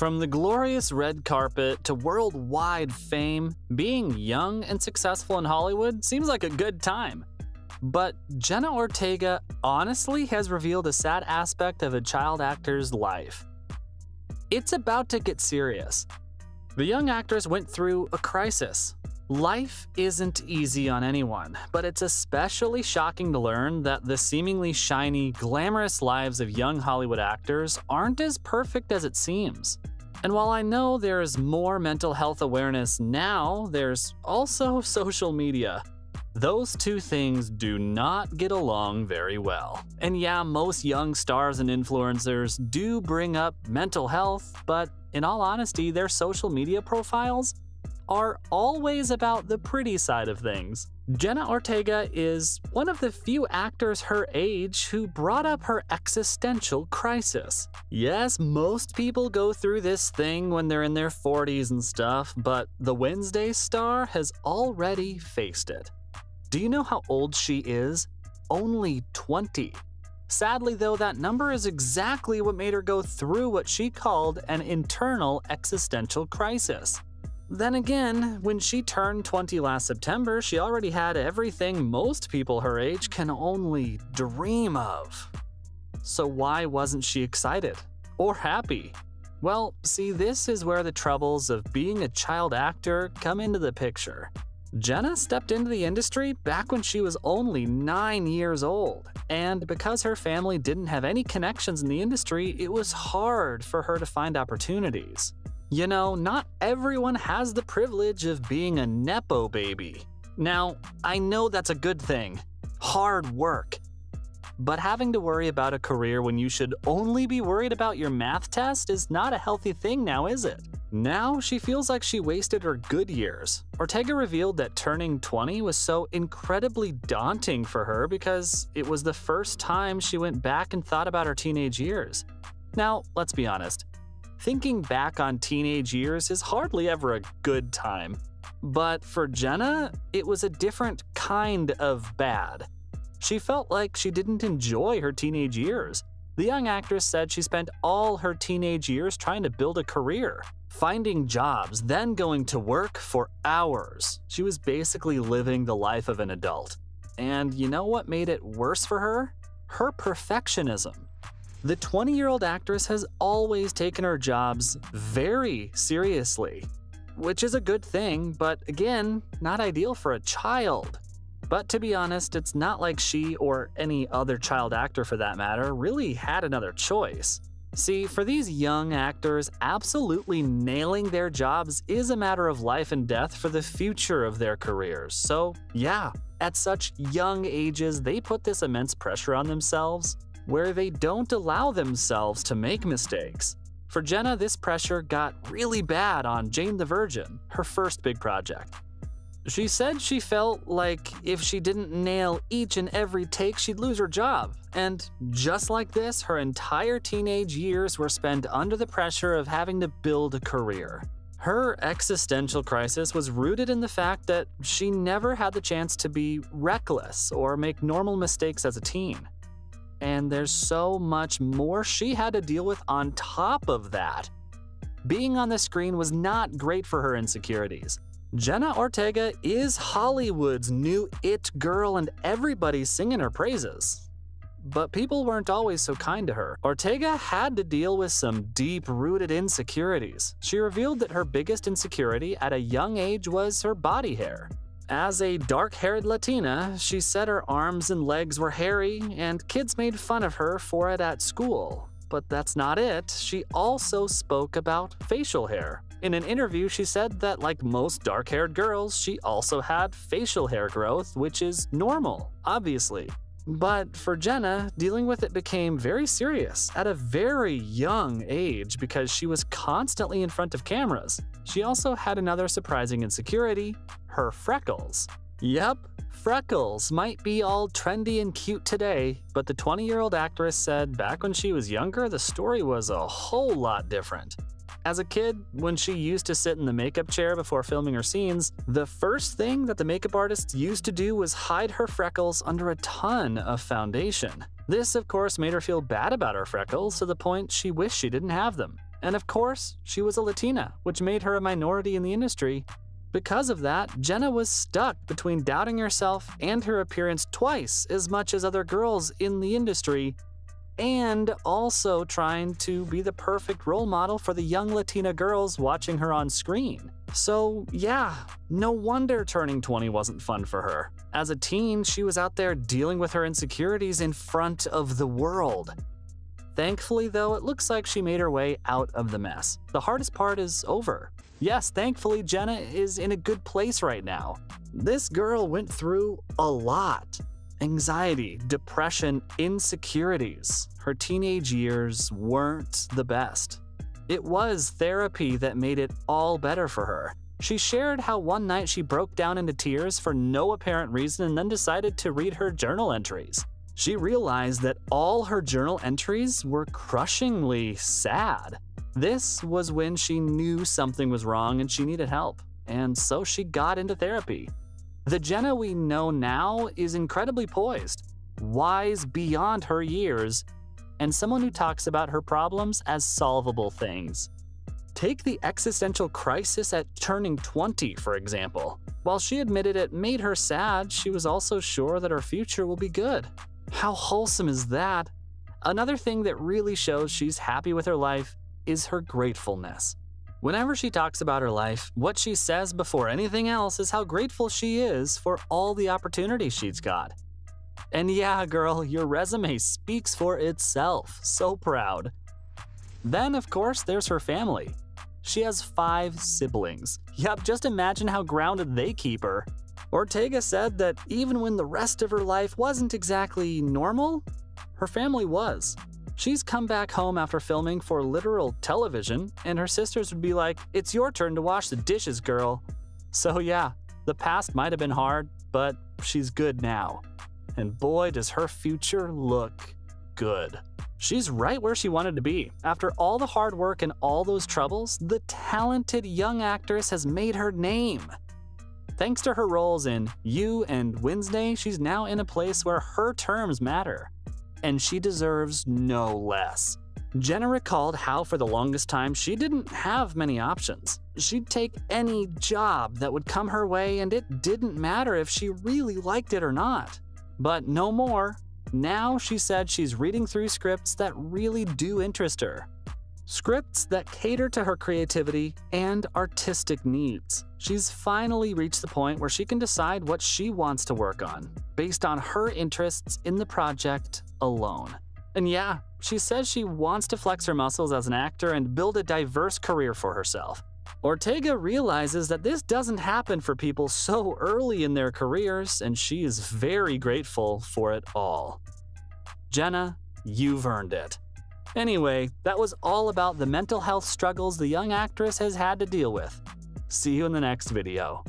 From the glorious red carpet to worldwide fame, being young and successful in Hollywood seems like a good time. But Jenna Ortega honestly has revealed a sad aspect of a child actor's life. It's about to get serious. The young actress went through a crisis. Life isn't easy on anyone, but it's especially shocking to learn that the seemingly shiny, glamorous lives of young Hollywood actors aren't as perfect as it seems. And while I know there's more mental health awareness now, there's also social media. Those two things do not get along very well. And yeah, most young stars and influencers do bring up mental health, but in all honesty, their social media profiles are always about the pretty side of things. Jenna Ortega is one of the few actors her age who brought up her existential crisis. Yes, most people go through this thing when they're in their 40s and stuff, but the Wednesday star has already faced it. Do you know how old she is? Only 20. Sadly though, that number is exactly what made her go through what she called an internal existential crisis. Then again, when she turned 20 last September, she already had everything most people her age can only dream of. So why wasn't she excited? Or happy? Well, see, this is where the troubles of being a child actor come into the picture. Jenna stepped into the industry back when she was only 9 years old, and because her family didn't have any connections in the industry, it was hard for her to find opportunities. You know, not everyone has the privilege of being a Nepo baby. Now, I know that's a good thing. Hard work. But having to worry about a career when you should only be worried about your math test is not a healthy thing now, is it? Now, she feels like she wasted her good years. Ortega revealed that turning 20 was so incredibly daunting for her because it was the first time she went back and thought about her teenage years. Now, let's be honest. Thinking back on teenage years is hardly ever a good time. But for Jenna, it was a different kind of bad. She felt like she didn't enjoy her teenage years. The young actress said she spent all her teenage years trying to build a career, finding jobs, then going to work for hours. She was basically living the life of an adult. And you know what made it worse for her? Her perfectionism. The 20-year-old actress has always taken her jobs very seriously, which is a good thing, but again, not ideal for a child. But to be honest, it's not like she, or any other child actor for that matter, really had another choice. See, for these young actors, absolutely nailing their jobs is a matter of life and death for the future of their careers. So yeah, at such young ages, they put this immense pressure on themselves, where they don't allow themselves to make mistakes. For Jenna, this pressure got really bad on Jane the Virgin, her first big project. She said she felt like if she didn't nail each and every take, she'd lose her job. And just like this, her entire teenage years were spent under the pressure of having to build a career. Her existential crisis was rooted in the fact that she never had the chance to be reckless or make normal mistakes as a teen. And there's so much more she had to deal with on top of that. Being on the screen was not great for her insecurities. Jenna Ortega is Hollywood's new it girl and everybody's singing her praises. But people weren't always so kind to her. Ortega had to deal with some deep-rooted insecurities. She revealed that her biggest insecurity at a young age was her body hair. As a dark-haired Latina, she said her arms and legs were hairy, and kids made fun of her for it at school. But that's not it. She also spoke about facial hair. In an interview, she said that like most dark-haired girls, she also had facial hair growth, which is normal, obviously. But for Jenna, dealing with it became very serious at a very young age because she was constantly in front of cameras. She also had another surprising insecurity, her freckles. Yep, freckles might be all trendy and cute today, but the 20-year-old actress said back when she was younger, the story was a whole lot different. As a kid, when she used to sit in the makeup chair before filming her scenes, the first thing that the makeup artists used to do was hide her freckles under a ton of foundation. This, of course, made her feel bad about her freckles to the point she wished she didn't have them. And of course, she was a Latina, which made her a minority in the industry. Because of that, Jenna was stuck between doubting herself and her appearance twice as much as other girls in the industry, and also trying to be the perfect role model for the young Latina girls watching her on screen. So yeah, no wonder turning 20 wasn't fun for her. As a teen, she was out there dealing with her insecurities in front of the world. Thankfully though, it looks like she made her way out of the mess. The hardest part is over. Yes, thankfully Jenna is in a good place right now. This girl went through a lot. Anxiety, depression, insecurities. Her teenage years weren't the best. It was therapy that made it all better for her. She shared how one night she broke down into tears for no apparent reason and then decided to read her journal entries. She realized that all her journal entries were crushingly sad. This was when she knew something was wrong and she needed help, and so she got into therapy. The Jenna we know now is incredibly poised, wise beyond her years, and someone who talks about her problems as solvable things. Take the existential crisis at turning 20, for example. While she admitted it made her sad, she was also sure that her future will be good. How wholesome is that? Another thing that really shows she's happy with her life is her gratefulness. Whenever she talks about her life, what she says before anything else is how grateful she is for all the opportunities she's got. And yeah, girl, your resume speaks for itself. So proud. Then, of course, there's her family. She has 5 siblings. Yep, just imagine how grounded they keep her. Ortega said that even when the rest of her life wasn't exactly normal, her family was. She's come back home after filming for literal television, and her sisters would be like, "It's your turn to wash the dishes, girl." So yeah, the past might have been hard, but she's good now. And boy, does her future look good. She's right where she wanted to be. After all the hard work and all those troubles, the talented young actress has made her name. Thanks to her roles in You and Wednesday, she's now in a place where her terms matter. And she deserves no less. Jenna recalled how for the longest time she didn't have many options. She'd take any job that would come her way, and it didn't matter if she really liked it or not. But no more. Now she said she's reading through scripts that really do interest her. Scripts that cater to her creativity and artistic needs. She's finally reached the point where she can decide what she wants to work on, based on her interests in the project alone. And yeah, she says she wants to flex her muscles as an actor and build a diverse career for herself. Ortega realizes that this doesn't happen for people so early in their careers, and she is very grateful for it all. Jenna, you've earned it. Anyway, that was all about the mental health struggles the young actress has had to deal with. See you in the next video.